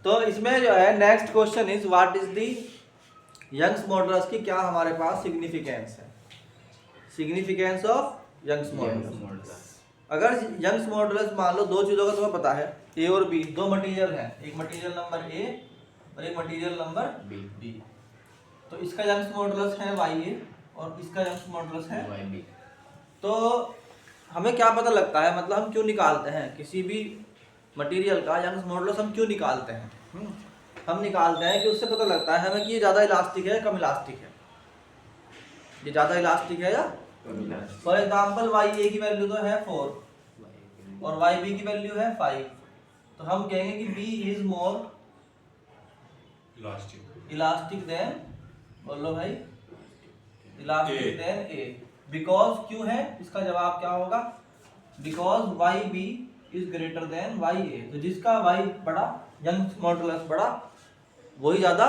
तो इसमें जो है next question is what is the Young's modulus की क्या हमारे पास सिग्निफिकेंस है, सिग्निफिकेंस ऑफ यंग्स मॉडुलस। अगर यंग्स मॉडुलस मान लो दो चीज़ों का तुम्हें पता है, ए और बी, दो मटेरियल है, एक मटेरियल नंबर ए और एक मटेरियल नंबर बी, तो इसका यंग्स मॉडुलस है वाई ए और इसका यंग्स मॉडुलस है वाई बी। तो हमें क्या पता लगता है, मतलब हम क्यों निकालते हैं किसी भी मटेरियल का यंग्स मॉडुलस, हम क्यों निकालते हैं? हम निकालते हैं कि उससे पता लगता है हमें कि ये ज़्यादा इलास्टिक है कम इलास्टिक है, ये ज़्यादा इलास्टिक है या कम इलास्टिक। फॉर एग्जाम्पल वाई ए की वैल्यू तो है 4 और वाई बी की वैल्यू है 5, तो हम कहेंगे कि B is more elastic than, बोलो भाई, इलास्टिक देन ए। बिकॉज क्यों है, इसका जवाब क्या होगा, because Y B is greater than Y A. तो जिसका वाई बड़ा, यंग्स मॉडुलस बड़ा, वही ज्यादा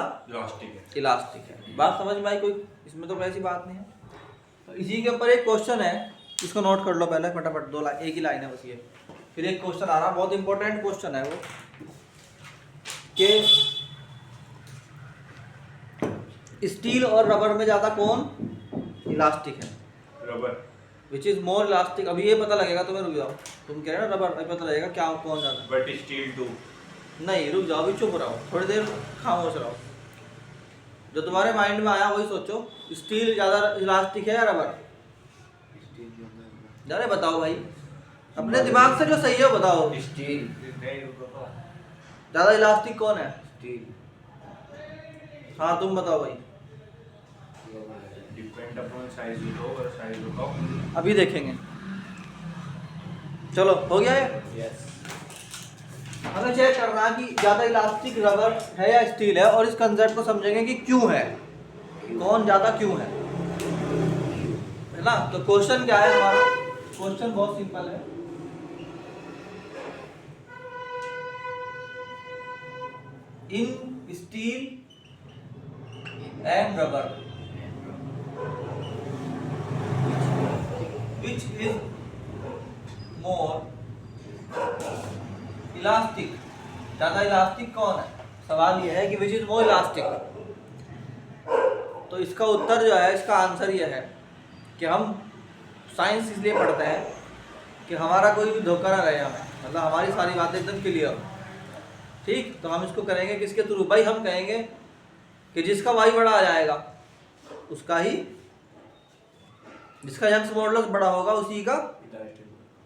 इलास्टिक है। बात समझ में आई कोई? इसमें तो ऐसी बात नहीं है। तो इसी के ऊपर एक क्वेश्चन है, इसको नोट कर लो पहले फटाफट, दो लाइन, एक ही लाइन है बस ये। फिर एक क्वेश्चन आ रहा, बहुत इंपॉर्टेंट क्वेश्चन है वो, कि स्टील और रबर में ज्यादा कौन इलास्टिक है? Rubber. Which is more elastic. अभी ये पता लगेगा तुम्हें, रुक जाओ, तुम कह रहे हो ना रबर, अभी पता लगेगा क्या कौन ज्यादा। But steel too. नहीं रुक जाओ, अभी चुप रहो, थोड़ी देर खामोश रहो, जो तुम्हारे माइंड में आया वही सोचो। स्टील ज्यादा इलास्टिक है या रबर? अरे बताओ भाई, अपने दिमाग से जो सही है बताओ। स्टील। ज्यादा इलास्टिक कौन है? स्टील। हाँ तुम बताओ भाई। डिपेंड अपॉन साइज लो और साइज उठाओ। अभी देखेंगे, चलो हो गया ये। यस। हमें चेक करना है कि ज्यादा इलास्टिक रबर है या स्टील है, और इस कंसेप्ट को समझेंगे कि क्यों है, कौन ज्यादा क्यों है ना। तो क्वेश्चन क्या है हमारा? क्वेश्चन बहुत सिंपल है, in steel and rubber which is more elastic, ज्यादा इलास्टिक कौन है? सवाल यह है कि विच इज मोर इलास्टिक। तो इसका उत्तर जो है, इसका आंसर यह है कि हम साइंस इसलिए पढ़ते हैं कि हमारा कोई भी धोखा ना रहे हमें, मतलब हमारी सारी बातें एकदम क्लियर हो। ठीक, तो हम इसको करेंगे किसके थ्रू भाई? हम कहेंगे कि जिसका वाई बड़ा आ जाएगा उसका ही, जिसका यंग्स मॉडुलस बड़ा होगा उसी का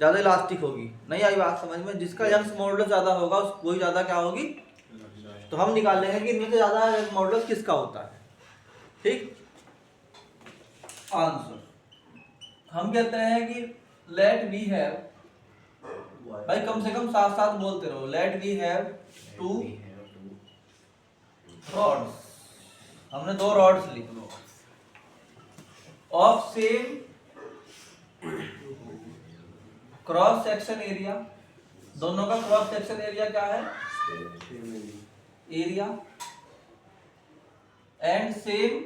ज्यादा इलास्टिक होगी। नहीं आई बात समझ में? जिसका यंग्स मॉडुलस ज्यादा होगा वही ज्यादा क्या होगी। तो हम निकाल लेंगे कि इनमें से ज्यादा यंग्स मॉडुलस किसका होता है। ठीक, आंसर हम कहते हैं कि लेट वी हैव, भाई कम से कम साथ साथ बोलते रहो, लेट वी हैव 2 रॉड्स, हमने 2 रॉड्स ली, of same cross section area, दोनों का क्रॉस सेक्शन एरिया क्या है? एरिया, एंड सेम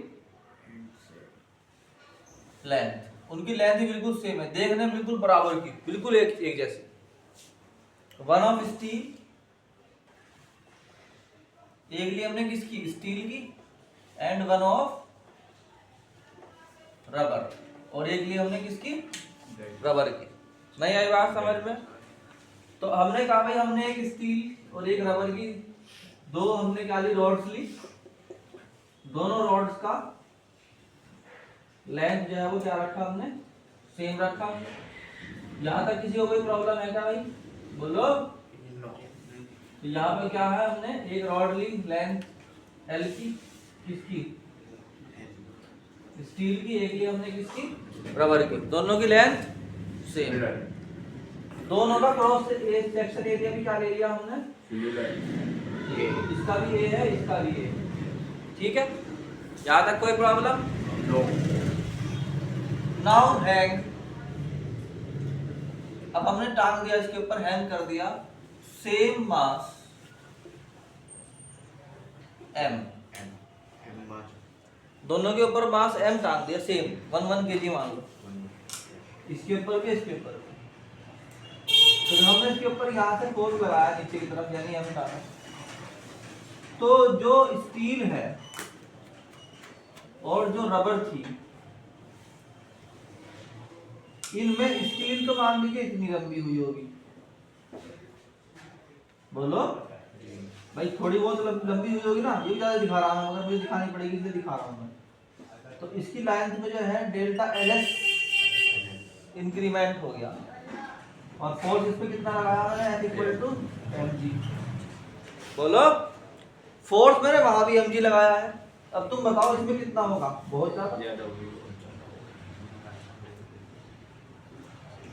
लेंथ, उनकी लेंथ ही बिल्कुल सेम है, देखने में बिल्कुल बराबर की, बिल्कुल एक जैसी। वन ऑफ स्टील, एक ली हमने किसकी? स्टील की, एंड वन ऑफ रबर, और एक ली हमने किसकी? रबर की। नहीं आई बात समझ में? तो हमने कहा भाई हमने एक स्टील और एक रबर की, दो हमने क्या ली? रॉड्स ली, दोनों रॉड्स का लेंथ जो है वो क्या रखा हमने? सेम रखा। यहाँ तक किसी को कोई प्रॉब्लम है क्या भाई? बोलो। तो यहाँ पे क्या है, हमने एक रॉड ली लेंथ एल की, किसकी? स्टील की, एक ली हमने किसकी? रबर की, दोनों की लेंथ सेम, दोनों का क्रॉस सेक्शन एरिया भी क्या ले लिया हमने? ये, इसका भी ए है, इसका भी ए। ठीक है, यहाँ तक कोई प्रॉब्लम? नो। नाउ हैंग, अब हमने टांग दिया इसके ऊपर, हैंग कर दिया, सेम मास m, दोनों के ऊपर मास m टांग दिया, सेम 1 kg मान लो, इसके ऊपर भी इसके ऊपर भी। तो हमने इसके ऊपर यहाँ से फोर्स लगाया नीचे की तरफ, यानी m टांगा, तो जो स्टील है और जो रबर थी, इनमें स्टील तो मान लीजिए इतनी लंबी हुई होगी, बोलो भाई, थोड़ी बहुत लंबी हुई होगी ना, ये ज्यादा दिखा रहा हूँ, अगर मुझे दिखानी पड़ेगी इसलिए दिखा रहा हूँ मैं। तो इसकी लेंथ में जो है डेल्टा एल एस इंक्रीमेंट हो गया, और फोर्स इस पे कितना लगाया मैंने, F इक्वल टू mg। बोलो, फोर्स मैंने वहां भी mg लगाया है, अब तुम बताओ इसमें कितना होगा, बहुत ज्यादा।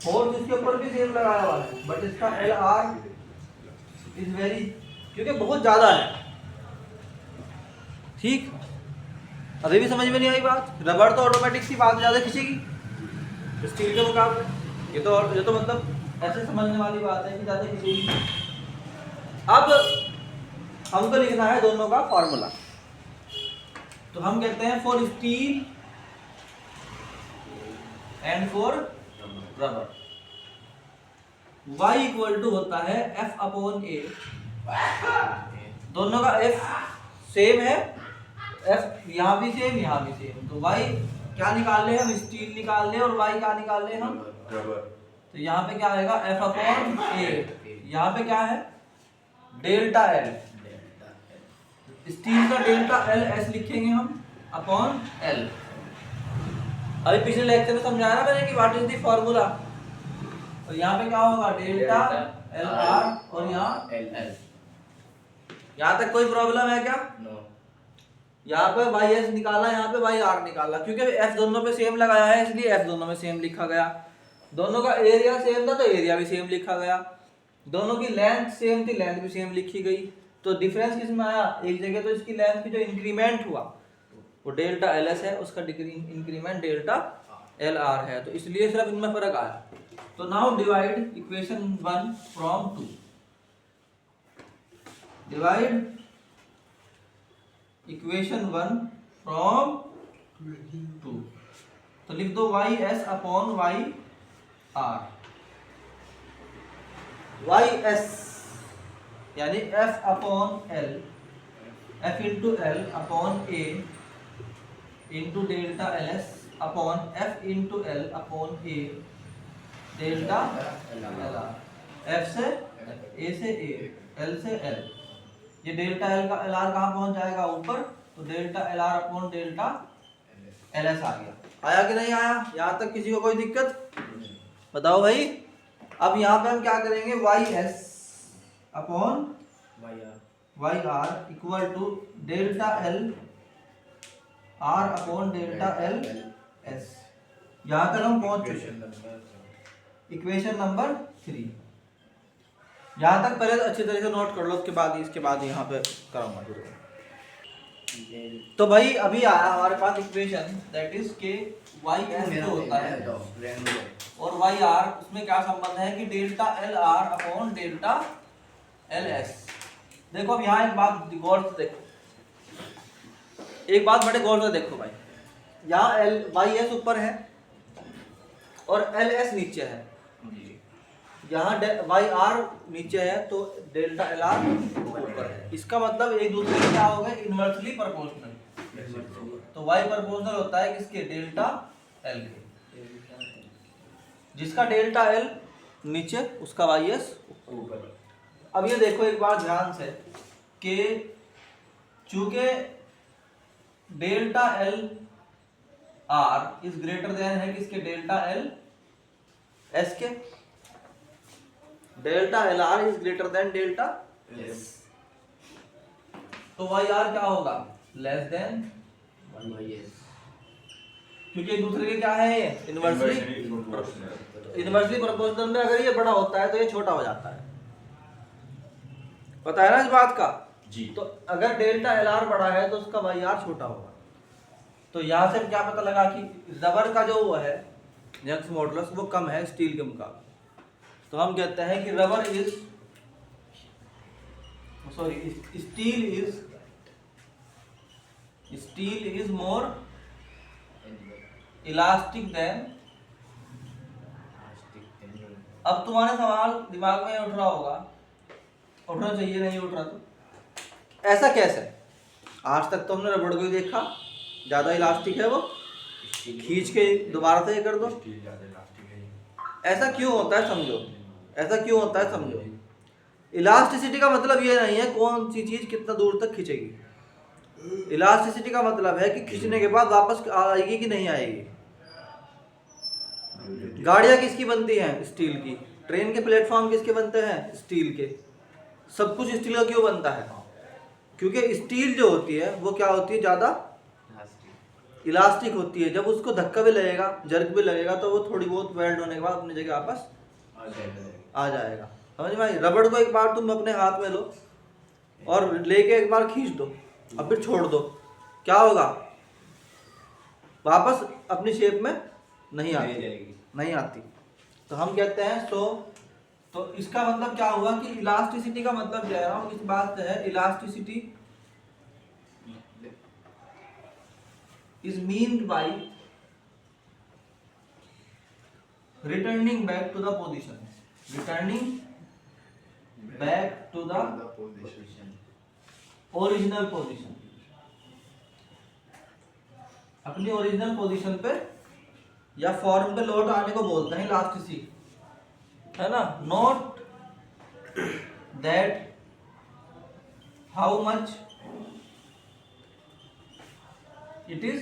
फोर्स इसके ऊपर भी सेम लगाया हुआ है, बट इसका एल आर इज वेरी, क्योंकि बहुत ज्यादा है। ठीक, अभी भी समझ में नहीं आई बात। रबर तो ऑटोमेटिक सी बात ज्यादा खींचेगी स्टील के मुकाबले, ये तो मतलब ऐसे समझने वाली बात है कि ज्यादा खींचेगी। अब हमको लिखना है दोनों का फॉर्मूला, तो हम कहते हैं for steel and for rubber y equal to होता है F अपॉन A। दोनों का F सेम है, F यहाँ भी सेम यहाँ भी सेम, तो y क्या निकाल ले हम, स्टील निकाल ले, और y क्या निकाल ले हम, रबर। तो यहाँ पे क्या आएगा F अपॉन A, यहाँ पे क्या है डेल्टा L, स्टील का डेल्टा L S लिखेंगे हम अपॉन L। अभी पिछले लेक्चर में समझाया ना मैंने कि व्हाट इज द फॉर्मूला, तो यहाँ पे क्या होगा डेल्टा एल आर और यहाँ एल एल। यहाँ तक कोई प्रॉब्लम है क्या? नो। यहाँ पे वाई एस निकाला, यहाँ पे वाई आर निकाला, क्योंकि एफ दोनों पे सेम लगाया है इसलिए एफ दोनों में सेम लिखा गया। दोनों का एरिया सेम था तो एरिया भी सेम लिखा गया। दोनों की लेंथ सेम थी, लेंथ भी सेम लिखी गई। तो डिफरेंस किसमें आया? एक जगह तो इसकी लेंथ की जो इंक्रीमेंट हुआ वो डेल्टा एल एस है, उसका इंक्रीमेंट डेल्टा एल आर है, तो इसलिए सिर्फ इनमें फर्क आया। तो now divide equation 1 from 2, divide equation 1 from 2, तो लिख दो Y S upon Y R. Y S यानी F upon L, F into L upon A into delta L S upon F into L upon A delta L R. F से A से A, L से L, ये delta L का L R कहाँ पहुंच जाएगा? ऊपर, तो delta L R upon delta L S आ गया। आया कि नहीं आया? यहाँ तक किसी को कोई दिक्कत? बताओ भाई। अब यहाँ पे हम क्या करेंगे? Y S upon Y R equal to delta L R upon delta L S. यहाँ तक हम पहुंच चुके। Equation number 3। यहाँ तक पहले अच्छी तरह से नोट कर लो, इसके बाद यहाँ पे कराऊंगा। तो भाई अभी आया हमारे पास इक्वेशन, दैट इज के वाई एस जो होता है और वाई आर, उसमें क्या संबंध है कि delta L R upon delta L S. देखो अब यहाँ एक बात गौर से देखो, एक बात बड़े गौर से देखो भाई। यहाँ एल वाई एस ऊपर है और एल एस नीचे है, यहाँ वाई आर नीचे है तो डेल्टा एल आर ऊपर है। इसका मतलब एक दूसरे के क्या हो गए? Inversely proportional. तो वाई प्रोपोर्शनल होता है किसके? डेल्टा एल के। जिसका डेल्टा एल नीचे उसका वाई एस ऊपर। अब ये देखो एक बार ध्यान से कि चूंकि delta L are is greater then है किसके? डेल्टा एल एस के। Delta L are is greater then delta S, तो वाई आर क्या होगा? लेस देन वाई एस, क्योंकि एक दूसरे के क्या है? इनवर्सली प्रोपोर्शनल में अगर ये बड़ा होता है तो ये छोटा हो जाता है। पता है ना इस बात का जी। तो अगर डेल्टा एल आर बड़ा है तो उसका वाई आर छोटा होगा। तो यहाँ से क्या पता लगा कि रबर का जो वो है यंग्स मॉडुलस वो कम है स्टील के मुकाबले। तो हम कहते हैं कि rubber is steel is more elastic than. अब तुम्हारे सवाल दिमाग में उठ रहा होगा, उठना चाहिए, नहीं उठ रहा तो ऐसा कैसे? आज तक तो हमने रबड़ को ही देखा, ज़्यादा इलास्टिक है वो, खींच के दोबारा से ये कर दो। स्टील ज़्यादा इलास्टिक है। ऐसा क्यों होता है समझो, ऐसा क्यों होता है समझो। इलास्टिसिटी का मतलब ये नहीं है कौन सी चीज़ कितना दूर तक खींचेगी। इलास्टिसिटी का मतलब है कि खींचने के बाद वापस आएगी कि नहीं आएगी। गाड़ियाँ किसकी बनती हैं? स्टील की। ट्रेन के प्लेटफॉर्म किसके बनते हैं? स्टील के। सब कुछ स्टील का क्यों बनता है? क्योंकि स्टील जो होती है वो क्या होती है, ज़्यादा इलास्टिक होती है। जब उसको धक्का भी लगेगा, जर्क भी लगेगा, तो वो थोड़ी बहुत वेल्ड होने के बाद अपनी जगह वापस आ जाएगा। समझ में आई? रबड़ को एक बार तुम अपने हाथ में लो और लेके एक बार खींच दो, अब फिर छोड़ दो, क्या होगा? वापस अपनी शेप में नहीं आती। तो हम कहते हैं तो इसका मतलब क्या हुआ कि इलास्टिसिटी का मतलब कह रहा हूँ इस बात से है, elasticity is meant by returning back to the position, original position, अपनी ओरिजिनल पोजीशन पे या फॉर्म पे लौट आने को बोलते हैं इलास्टिसिटी, है ना। Not that how much it is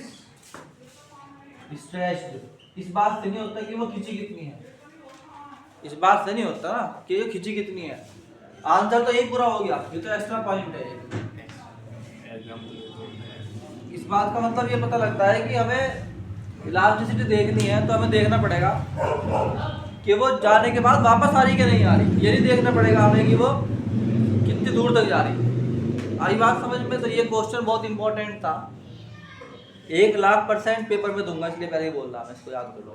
stretched, इस बात से नहीं होता कि वो खिंची कितनी है, इस बात से नहीं होता ना कि ये खिंची कितनी है। आंसर तो यही पूरा हो गया, ये तो एक्स्ट्रा पॉइंट है। इस बात का मतलब ये पता लगता है कि हमें इलास्टिसिटी देखनी है तो हमें देखना पड़ेगा कि वो जाने के बाद वापस आ रही कि नहीं आ रही। ये नहीं देखना पड़ेगा हमें कि वो कितनी दूर तक जा रही। आई बात समझ में? तो ये क्वेश्चन बहुत इंपॉर्टेंट था, 1,00,000% पेपर में दूंगा, इसलिए पहले ही बोल रहा मैं, इसको याद कर लो।